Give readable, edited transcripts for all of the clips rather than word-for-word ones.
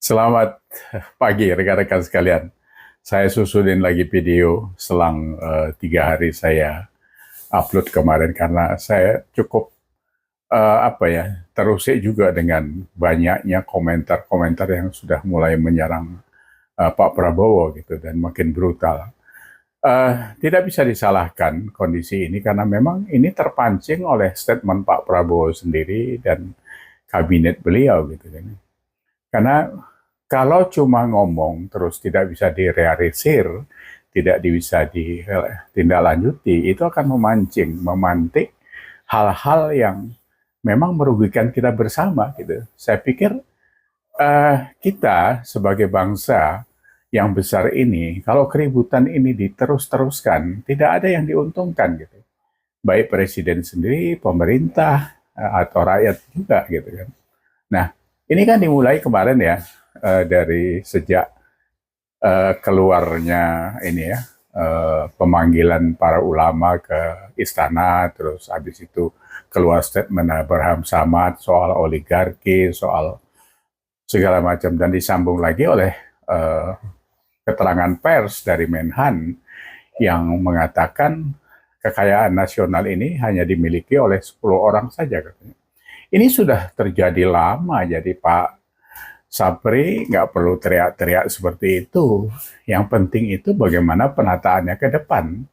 Selamat pagi rekan-rekan sekalian. Saya susunin lagi video selang 3 hari saya upload kemarin karena saya cukup terusik juga dengan banyaknya komentar-komentar yang sudah mulai menyerang Pak Prabowo gitu dan makin brutal. Tidak bisa disalahkan kondisi ini karena memang ini terpancing oleh statement Pak Prabowo sendiri dan kabinet beliau gitu kan. Karena kalau cuma ngomong terus tidak bisa direalisir, tidak bisa ditindaklanjuti, itu akan memantik hal-hal yang memang merugikan kita bersama gitu. Saya pikir kita sebagai bangsa yang besar ini, kalau keributan ini diterus-teruskan, tidak ada yang diuntungkan gitu. Baik presiden sendiri, pemerintah, atau rakyat juga gitu kan. Nah, ini kan dimulai kemarin ya, dari sejak keluarnya ini ya, pemanggilan para ulama ke istana, terus habis itu keluar statement Abraham Samad soal oligarki, soal segala macam, dan disambung lagi oleh uh, keterangan pers dari Menhan yang mengatakan kekayaan nasional ini hanya dimiliki oleh 10 orang saja katanya. Ini sudah terjadi lama, jadi Pak Sapri nggak perlu teriak-teriak seperti itu. Yang penting itu bagaimana penataannya ke depan.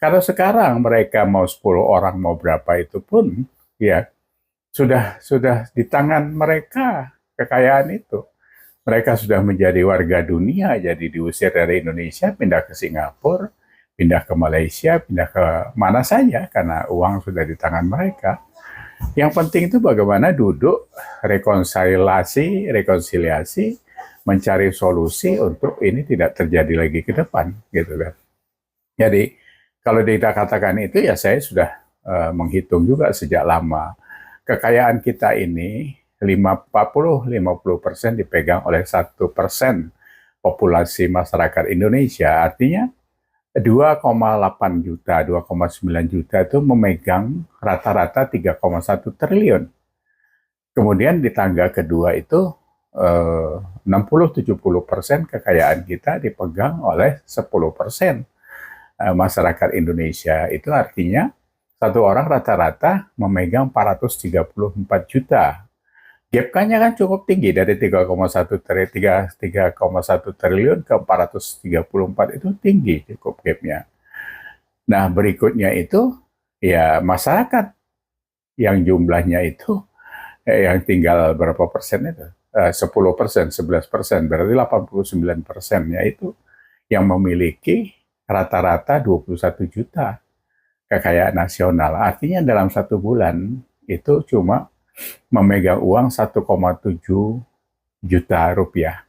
Kalau sekarang mereka mau 10 orang, mau berapa itu pun, ya sudah di tangan mereka kekayaan itu. Mereka sudah menjadi warga dunia, jadi diusir dari Indonesia, pindah ke Singapura, pindah ke Malaysia, pindah ke mana saja, karena uang sudah di tangan mereka. Yang penting itu bagaimana duduk, rekonsiliasi, mencari solusi untuk ini tidak terjadi lagi ke depan, gitu kan. Jadi kalau kita katakan itu ya saya sudah menghitung juga sejak lama. Kekayaan kita ini 40-50% dipegang oleh 1% populasi masyarakat Indonesia. Artinya 2,8 juta, 2,9 juta itu memegang rata-rata 3,1 triliun. Kemudian di tangga kedua itu 60-70% kekayaan kita dipegang oleh 10% masyarakat Indonesia. Itu artinya satu orang rata-rata memegang 434 juta. Gap-nya kan cukup tinggi dari 3,1 triliun ke 434 itu tinggi cukup gap-nya. Nah, berikutnya itu ya masyarakat yang jumlahnya itu yang tinggal berapa persen itu? 10%, 11%, berarti 89%-nya itu yang memiliki rata-rata 21 juta kekayaan nasional. Artinya dalam 1 bulan itu cuma memegang uang 1,7 juta rupiah.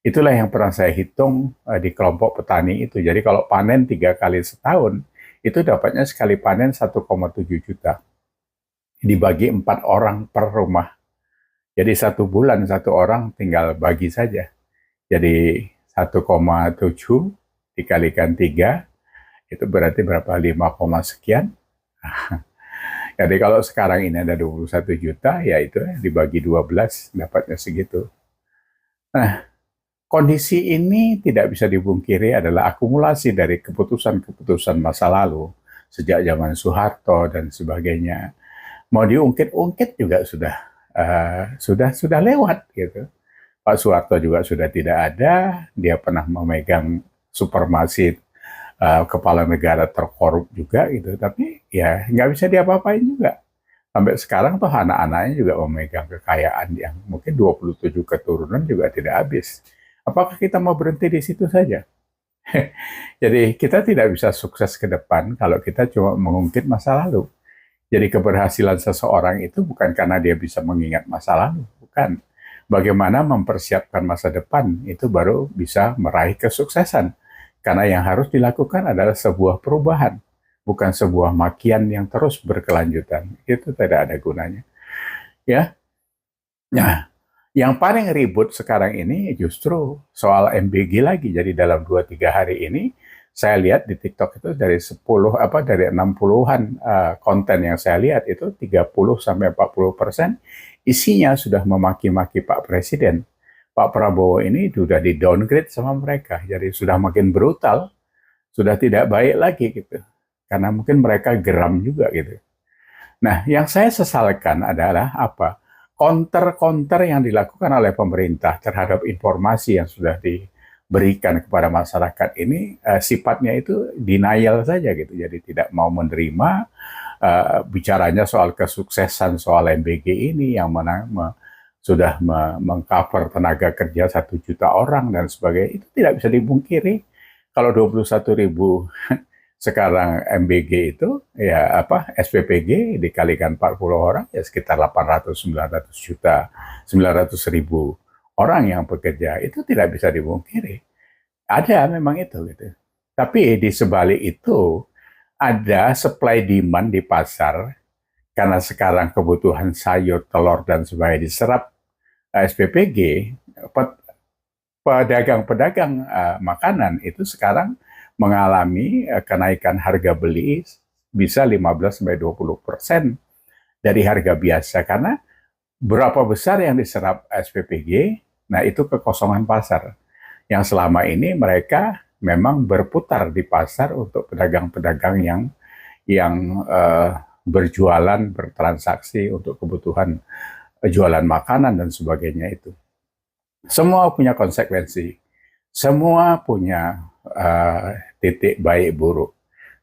Itulah yang pernah saya hitung di kelompok petani itu. Jadi kalau panen 3 kali setahun, itu dapatnya sekali panen 1,7 juta. Dibagi 4 orang per rumah. Jadi 1 bulan 1 orang tinggal bagi saja. Jadi 1,7 dikalikan 3, itu berarti berapa? 5, sekian. Jadi kalau sekarang ini ada 21 juta, ya itu dibagi 12, dapatnya segitu. Nah, kondisi ini tidak bisa dipungkiri adalah akumulasi dari keputusan-keputusan masa lalu, sejak zaman Soeharto dan sebagainya. Mau diungkit-ungkit juga sudah lewat gitu. Pak Soeharto juga sudah tidak ada, dia pernah memegang supremasi kepala negara terkorup juga gitu, tapi ya nggak bisa diapa-apain juga. Sampai sekarang tuh anak-anaknya juga memegang kekayaan yang mungkin 27 keturunan juga tidak habis. Apakah kita mau berhenti di situ saja? Jadi kita tidak bisa sukses ke depan kalau kita cuma mengungkit masa lalu. Jadi keberhasilan seseorang itu bukan karena dia bisa mengingat masa lalu, bukan. Bagaimana mempersiapkan masa depan itu baru bisa meraih kesuksesan. Karena yang harus dilakukan adalah sebuah perubahan, bukan sebuah makian yang terus berkelanjutan. Itu tidak ada gunanya. Ya. Nah, yang paling ribut sekarang ini justru soal MBG lagi. Jadi dalam 2-3 hari ini saya lihat di TikTok itu dari 60-an konten yang saya lihat itu 30-40% isinya sudah memaki-maki Pak Presiden. Pak Prabowo ini sudah di downgrade sama mereka, jadi sudah makin brutal, sudah tidak baik lagi gitu. Karena mungkin mereka geram juga gitu. Nah, yang saya sesalkan adalah apa? Counter-counter yang dilakukan oleh pemerintah terhadap informasi yang sudah diberikan kepada masyarakat ini sifatnya itu denial saja gitu. Jadi tidak mau menerima bicaranya soal kesuksesan soal MBG ini yang mana sudah mengcover tenaga kerja 1 juta orang dan sebagainya. Itu tidak bisa dipungkiri. Kalau 21.000 sekarang MBG itu ya apa SPPG dikalikan 40 orang ya sekitar 900 ribu orang yang bekerja, itu tidak bisa dipungkiri. Ada memang itu gitu. Tapi di sebalik itu ada supply demand di pasar karena sekarang kebutuhan sayur, telur dan sebagainya diserap SPPG, pedagang-pedagang makanan itu sekarang mengalami kenaikan harga beli bisa 15-20% dari harga biasa karena berapa besar yang diserap SPPG, nah itu kekosongan pasar yang selama ini mereka memang berputar di pasar untuk pedagang-pedagang yang berjualan, bertransaksi untuk kebutuhan jualan makanan dan sebagainya itu. Semua punya konsekuensi, semua punya titik baik buruk.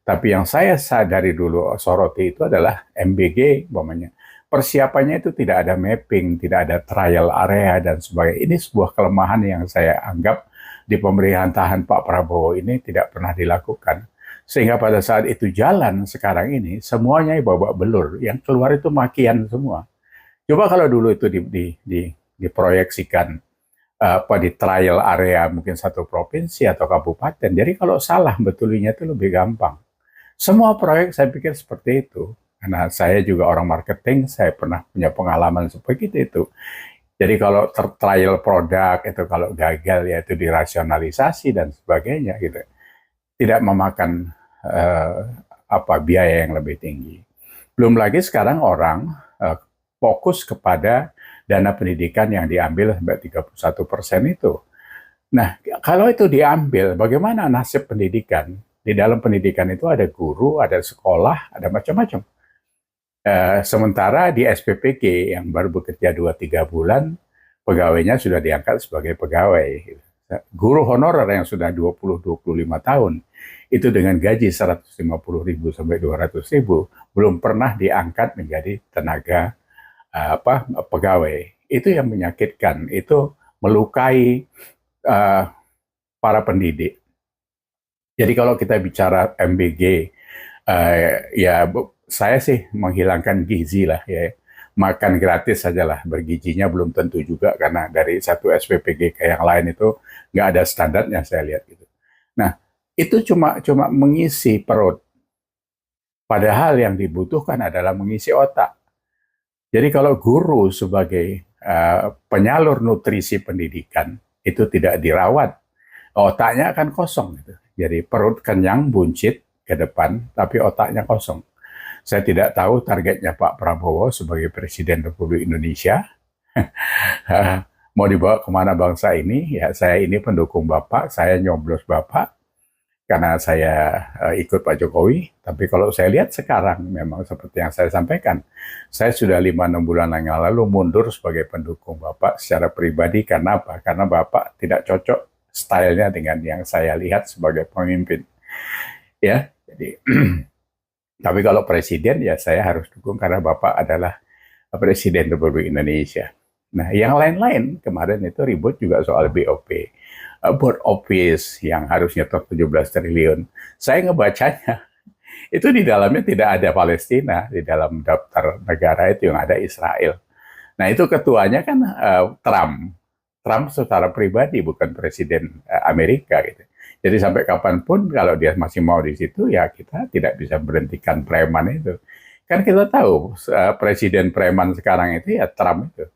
Tapi yang saya sadari dulu soroti itu adalah MBG, umpamanya. Persiapannya itu tidak ada mapping, tidak ada trial area dan sebagainya. Ini sebuah kelemahan yang saya anggap di pemerintahan Pak Prabowo ini tidak pernah dilakukan. Sehingga pada saat itu jalan sekarang ini, semuanya babak belur. Yang keluar itu makian semua. Coba kalau dulu itu diproyeksikan di trial area mungkin satu provinsi atau kabupaten. Jadi kalau salah betulnya itu lebih gampang. Semua proyek saya pikir seperti itu. Karena saya juga orang marketing, saya pernah punya pengalaman seperti itu. Jadi kalau trial produk itu kalau gagal ya itu dirasionalisasi dan sebagainya gitu. Tidak memakan biaya yang lebih tinggi. Belum lagi sekarang orang fokus kepada dana pendidikan yang diambil sampai 31% itu. Nah, kalau itu diambil, bagaimana nasib pendidikan? Di dalam pendidikan itu ada guru, ada sekolah, ada macam-macam. Sementara di SPPG yang baru bekerja 2-3 bulan, pegawainya sudah diangkat sebagai pegawai. Guru honorer yang sudah 20-25 tahun, itu dengan gaji 150.000 sampai 200.000, belum pernah diangkat menjadi tenaga pegawai. Itu yang menyakitkan, itu melukai para pendidik. Jadi kalau kita bicara MBG, ya saya sih menghilangkan gizi lah ya. Makan gratis sajalah, bergizinya belum tentu juga karena dari satu SPPG ke yang lain itu nggak ada standarnya saya lihat gitu. Nah, itu cuma mengisi perut. Padahal yang dibutuhkan adalah mengisi otak. Jadi kalau guru sebagai penyalur nutrisi pendidikan itu tidak dirawat, otaknya akan kosong gitu. Jadi perut kenyang, buncit ke depan, tapi otaknya kosong. Saya tidak tahu targetnya Pak Prabowo sebagai Presiden Republik Indonesia. Mau dibawa kemana bangsa ini? Ya saya ini pendukung Bapak, saya nyoblos Bapak karena saya ikut Pak Jokowi. Tapi kalau saya lihat sekarang memang seperti yang saya sampaikan, saya sudah 5-6 bulan yang lalu mundur sebagai pendukung Bapak secara pribadi. Karena apa? Karena Bapak tidak cocok stylenya dengan yang saya lihat sebagai pemimpin. Ya, jadi tapi kalau presiden ya saya harus dukung karena Bapak adalah Presiden Republik Indonesia. Nah, yang lain-lain kemarin itu ribut juga soal BOP. Board Office yang harusnya 17 triliun. Saya ngebacanya, itu di dalamnya tidak ada Palestina, di dalam daftar negara itu yang ada Israel. Nah, itu ketuanya kan Trump. Trump secara pribadi bukan Presiden Amerika gitu. Jadi sampai kapanpun kalau dia masih mau di situ ya kita tidak bisa berhentikan preman itu. Kan kita tahu Presiden preman sekarang itu ya Trump itu.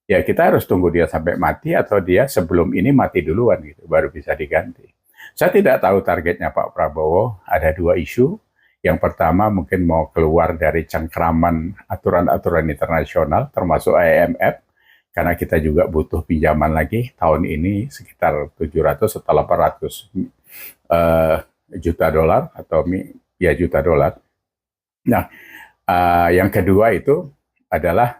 Ya kita harus tunggu dia sampai mati atau dia sebelum ini mati duluan gitu, baru bisa diganti. Saya tidak tahu targetnya Pak Prabowo, ada 2 isu. Yang pertama mungkin mau keluar dari cengkraman aturan-aturan internasional termasuk IMF. karena kita juga butuh pinjaman lagi tahun ini sekitar 700 atau 800 juta dolar atau ya juta dolar. Nah, yang kedua itu adalah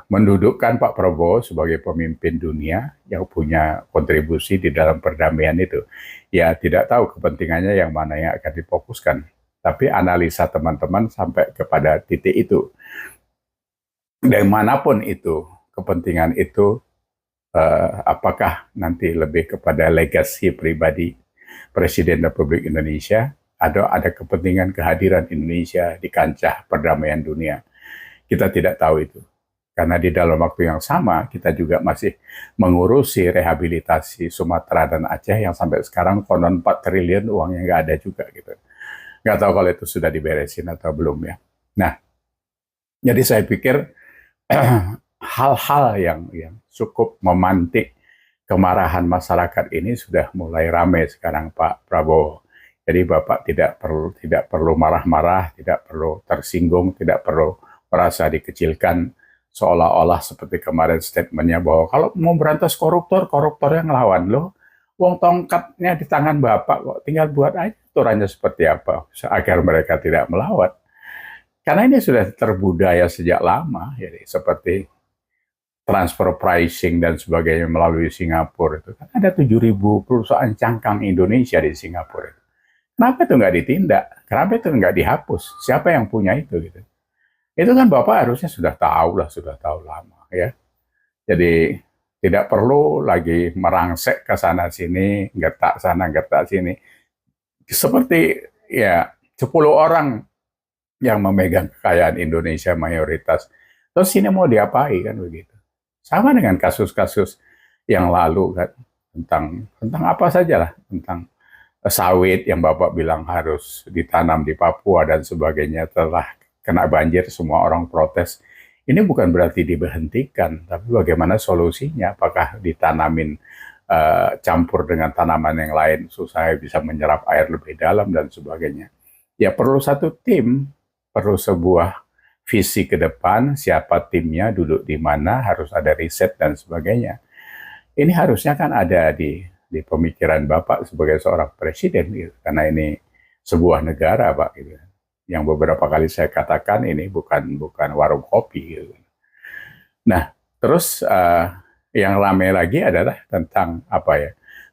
mendudukkan Pak Prabowo sebagai pemimpin dunia yang punya kontribusi di dalam perdamaian itu. Ya, tidak tahu kepentingannya yang mana yang akan difokuskan. Tapi analisa teman-teman sampai kepada titik itu. Dan manapun itu, kepentingan itu, apakah nanti lebih kepada legasi pribadi Presiden Republik Indonesia, atau ada kepentingan kehadiran Indonesia di kancah perdamaian dunia. Kita tidak tahu itu. Karena di dalam waktu yang sama, kita juga masih mengurusi rehabilitasi Sumatera dan Aceh yang sampai sekarang konon 4 triliun uangnya nggak ada juga. Gitu. Nggak tahu kalau itu sudah diberesin atau belum ya. Nah, jadi saya pikir hal-hal yang cukup memantik kemarahan masyarakat ini sudah mulai ramai sekarang Pak Prabowo. Jadi Bapak tidak perlu marah-marah, tidak perlu tersinggung, tidak perlu merasa dikecilkan, seolah-olah seperti kemarin statementnya bahwa kalau mau berantas koruptor, koruptornya ngelawan loh. Wong tongkatnya di tangan Bapak kok, tinggal buat aja aturannya seperti apa agar mereka tidak melawan. Karena ini sudah terbudaya sejak lama, jadi seperti transfer pricing dan sebagainya melalui Singapura itu kan ada 7.000 perusahaan cangkang Indonesia di Singapura. Kenapa itu nggak ditindak? Kenapa itu nggak dihapus? Siapa yang punya itu gitu? Itu kan Bapak harusnya sudah tahu lah, sudah tahu lama ya. Jadi tidak perlu lagi merangsek ke sana sini, gertak sana, gertak sini. Seperti ya 10 orang yang memegang kekayaan Indonesia mayoritas. Terus ini mau diapain kan begitu. Sama dengan kasus-kasus yang lalu kan tentang apa saja lah, tentang sawit yang Bapak bilang harus ditanam di Papua dan sebagainya, telah kena banjir semua orang protes. Ini bukan berarti diberhentikan, tapi bagaimana solusinya? Apakah ditanamin campur dengan tanaman yang lain supaya bisa menyerap air lebih dalam dan sebagainya. Ya perlu satu tim, perlu sebuah visi ke depan, siapa timnya, duduk di mana, harus ada riset dan sebagainya. Ini harusnya kan ada di pemikiran Bapak sebagai seorang presiden, gitu. Karena ini sebuah negara, Pak. Gitu. Yang beberapa kali saya katakan ini bukan warung kopi. Gitu. Nah, terus yang ramai lagi adalah tentang apa ya,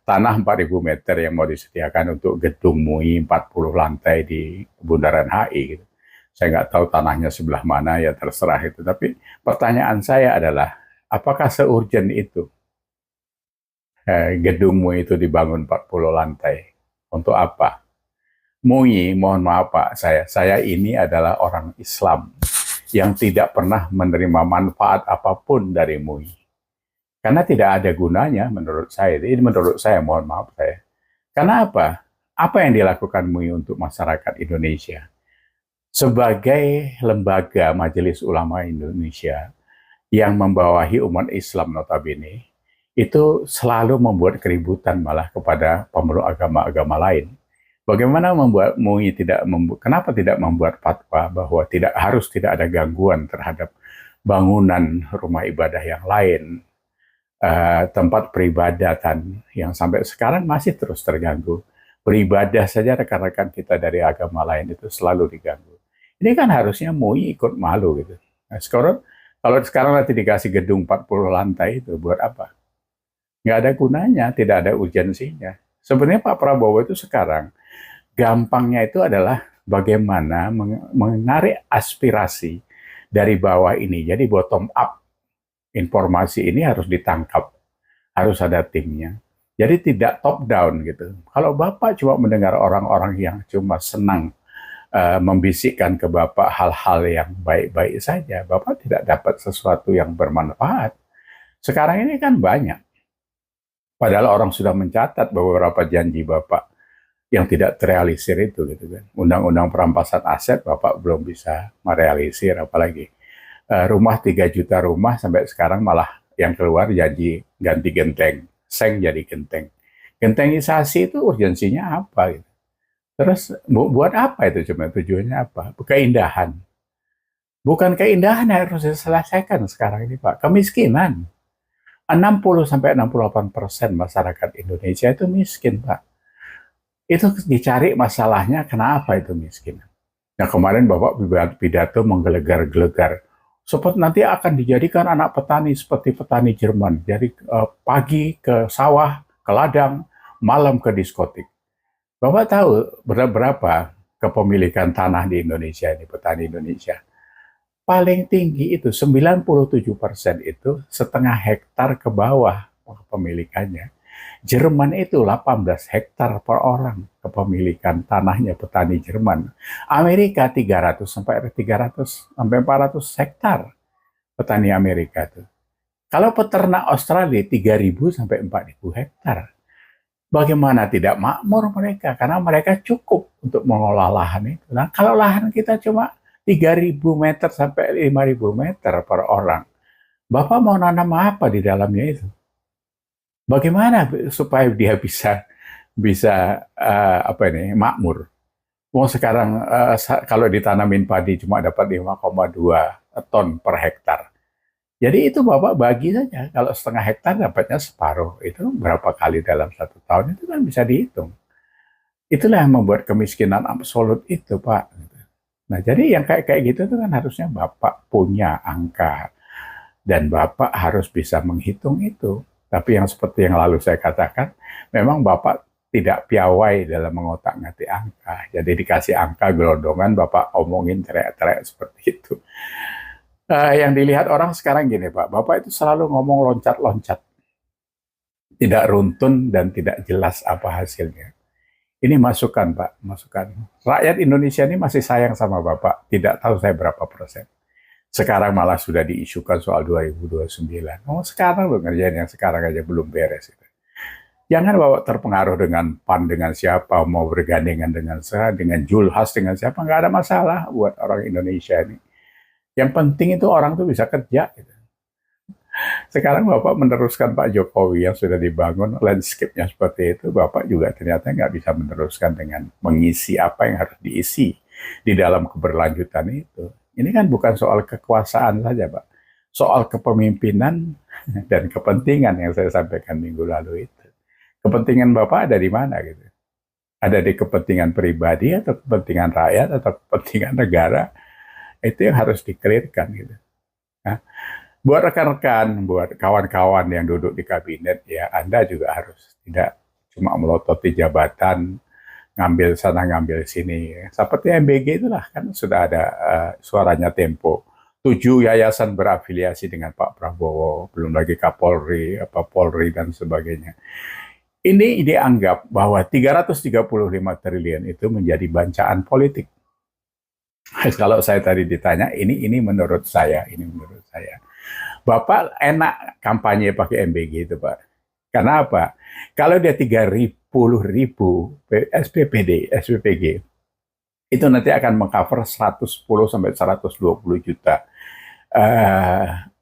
tanah 4.000 meter yang mau disediakan untuk gedung MUI 40 lantai di Bundaran HI. Gitu. Saya nggak tahu tanahnya sebelah mana, ya terserah itu. Tapi pertanyaan saya adalah, apakah se-urgent itu gedung MUI itu dibangun 40 lantai? Untuk apa? MUI, mohon maaf Pak, saya ini adalah orang Islam yang tidak pernah menerima manfaat apapun dari MUI. Karena tidak ada gunanya menurut saya. Ini menurut saya, mohon maaf saya. Karena apa? Apa yang dilakukan MUI untuk masyarakat Indonesia? Sebagai lembaga Majelis Ulama Indonesia yang membawahi umat Islam notabene, itu selalu membuat keributan malah kepada pemeluk agama-agama lain. Bagaimana membuat MUI kenapa tidak membuat fatwa bahwa tidak ada gangguan terhadap bangunan rumah ibadah yang lain, tempat peribadatan yang sampai sekarang masih terus terganggu. Beribadah saja rekan-rekan kita dari agama lain itu selalu diganggu. Ini kan harusnya MUI ikut malu gitu. Nah, kalau sekarang nanti dikasih gedung 40 lantai itu buat apa? Nggak ada gunanya, tidak ada urgensinya. Sebenarnya Pak Prabowo itu sekarang gampangnya itu adalah bagaimana menarik aspirasi dari bawah ini. Jadi bottom up. Informasi ini harus ditangkap, harus ada timnya. Jadi tidak top down gitu. Kalau Bapak cuma mendengar orang-orang yang cuma senang membisikkan ke Bapak hal-hal yang baik-baik saja, Bapak tidak dapat sesuatu yang bermanfaat. Sekarang ini kan banyak. Padahal orang sudah mencatat beberapa janji Bapak yang tidak terrealisir itu gitu kan. Undang-undang perampasan aset Bapak belum bisa merealisir, apalagi rumah 3 juta rumah sampai sekarang malah yang keluar janji ganti genteng, seng jadi genteng. Gentengisasi itu urgensinya apa gitu. Terus buat apa itu, cuma tujuannya apa? Keindahan. Bukan keindahan yang harus diselesaikan sekarang ini, Pak. Kemiskinan. 60-68% masyarakat Indonesia itu miskin, Pak. Itu dicari masalahnya kenapa itu miskin. Nah, kemarin Bapak pidato menggelegar-gelegar. Seperti nanti akan dijadikan anak petani seperti petani Jerman. Jadi pagi ke sawah, ke ladang, malam ke diskotik. Bapak tahu berapa kepemilikan tanah di Indonesia ini, petani Indonesia? Paling tinggi itu 97% itu setengah hektar ke bawah kepemilikannya. Jerman itu 18 hektar per orang kepemilikan tanahnya petani Jerman. Amerika 300 sampai 300 sampai 400 hektar petani Amerika itu. Kalau peternak Australia 3.000 sampai 4.000 hektar. Bagaimana tidak makmur mereka? Karena mereka cukup untuk mengolah lahan itu. Nah, kalau lahan kita cuma 3.000 meter sampai 5.000 meter per orang, Bapak mau nanam apa di dalamnya itu? Bagaimana supaya dia bisa bisa apa ini makmur? Mau sekarang kalau ditanamin padi cuma dapat 5,2 ton per hektar. Jadi itu Bapak bagi saja. Kalau setengah hektar dapatnya separuh. Itu berapa kali dalam 1 tahun itu kan bisa dihitung. Itulah yang membuat kemiskinan absolut itu, Pak. Nah, jadi yang kayak gitu itu kan harusnya Bapak punya angka. Dan Bapak harus bisa menghitung itu. Tapi yang seperti yang lalu saya katakan, memang Bapak tidak piawai dalam mengotak-ngatik angka. Jadi dikasih angka gelondongan, Bapak omongin teriak-teriak seperti itu. Yang dilihat orang sekarang gini, Pak. Bapak itu selalu ngomong loncat-loncat. Tidak runtun dan tidak jelas apa hasilnya. Ini masukan, Pak. Masukan. Rakyat Indonesia ini masih sayang sama Bapak. Tidak tahu saya berapa persen. Sekarang malah sudah diisukan soal 2029. Oh, sekarang loh ngerjain yang sekarang aja belum beres. Jangan Bapak terpengaruh dengan PAN, dengan siapa, mau bergandengan dengan saya, dengan Julhas, dengan siapa. Nggak ada masalah buat orang Indonesia ini. Yang penting itu orang tuh bisa kerja. Gitu. Sekarang Bapak meneruskan Pak Jokowi yang sudah dibangun, landscape-nya seperti itu, Bapak juga ternyata nggak bisa meneruskan dengan mengisi apa yang harus diisi di dalam keberlanjutan itu. Ini kan bukan soal kekuasaan saja, Pak. Soal kepemimpinan dan kepentingan yang saya sampaikan minggu lalu itu. Kepentingan Bapak ada di mana gitu? Ada di kepentingan pribadi atau kepentingan rakyat atau kepentingan negara? Itu yang harus dikelirkan gitu. Nah, buat rekan-rekan, buat kawan-kawan yang duduk di kabinet, ya Anda juga harus tidak cuma melototi jabatan, ngambil sana ngambil sini. Seperti MBG itulah kan sudah ada suaranya Tempo. 7 yayasan berafiliasi dengan Pak Prabowo, belum lagi Kapolri, Polri dan sebagainya. Ini dianggap bahwa 335 triliun itu menjadi bancaan politik. Kalau saya tadi ditanya, ini menurut saya, ini menurut saya. Bapak enak kampanye pakai MBG itu, Pak. Karena apa? Kalau dia 30.000 SPPG, itu nanti akan mengcover 110 sampai 120 juta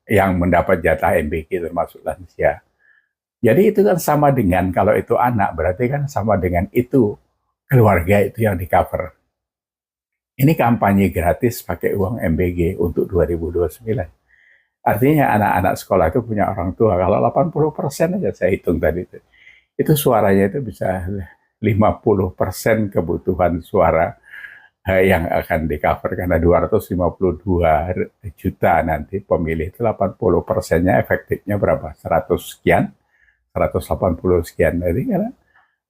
yang mendapat jatah MBG termasuk lansia. Jadi itu kan sama dengan kalau itu anak, berarti kan sama dengan itu keluarga itu yang di-cover. Ini kampanye gratis pakai uang MBG untuk 2029. Artinya anak-anak sekolah itu punya orang tua. Kalau 80% aja saya hitung tadi itu suaranya itu bisa 50% kebutuhan suara yang akan di-cover karena 252 juta nanti pemilih itu 80%-nya efektifnya berapa? 100 sekian, 180 sekian. Jadi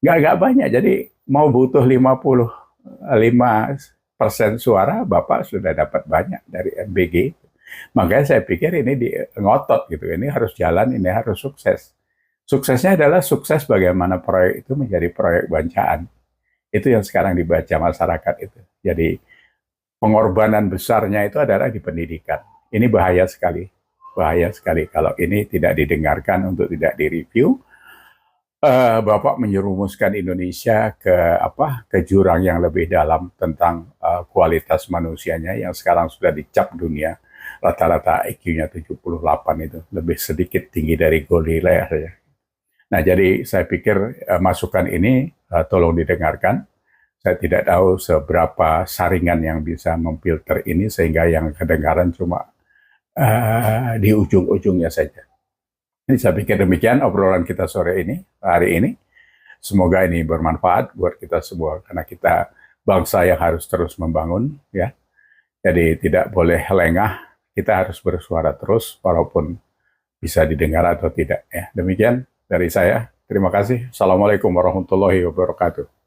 nggak banyak. Jadi mau butuh 55% suara, Bapak sudah dapat banyak dari MBG. Makanya saya pikir ini ngotot gitu. Ini harus jalan, ini harus sukses. Suksesnya adalah sukses bagaimana proyek itu menjadi proyek bancaan. Itu yang sekarang dibaca masyarakat itu. Jadi pengorbanan besarnya itu adalah di pendidikan. Ini bahaya sekali. Bahaya sekali kalau ini tidak didengarkan untuk tidak direview. Bapak menyerumuskan Indonesia ke jurang yang lebih dalam tentang kualitas manusianya yang sekarang sudah dicap dunia rata-rata IQ-nya 78 itu lebih sedikit tinggi dari gorila ya. Nah jadi saya pikir masukan ini tolong didengarkan Saya tidak tahu seberapa saringan yang bisa memfilter ini sehingga yang kedengaran cuma di ujung-ujungnya saja. Ini saya pikir demikian obrolan kita sore ini, hari ini. Semoga ini bermanfaat buat kita semua karena kita bangsa yang harus terus membangun, ya. Jadi tidak boleh lengah, kita harus bersuara terus walaupun bisa didengar atau tidak, ya. Demikian dari saya. Terima kasih. Assalamualaikum warahmatullahi wabarakatuh.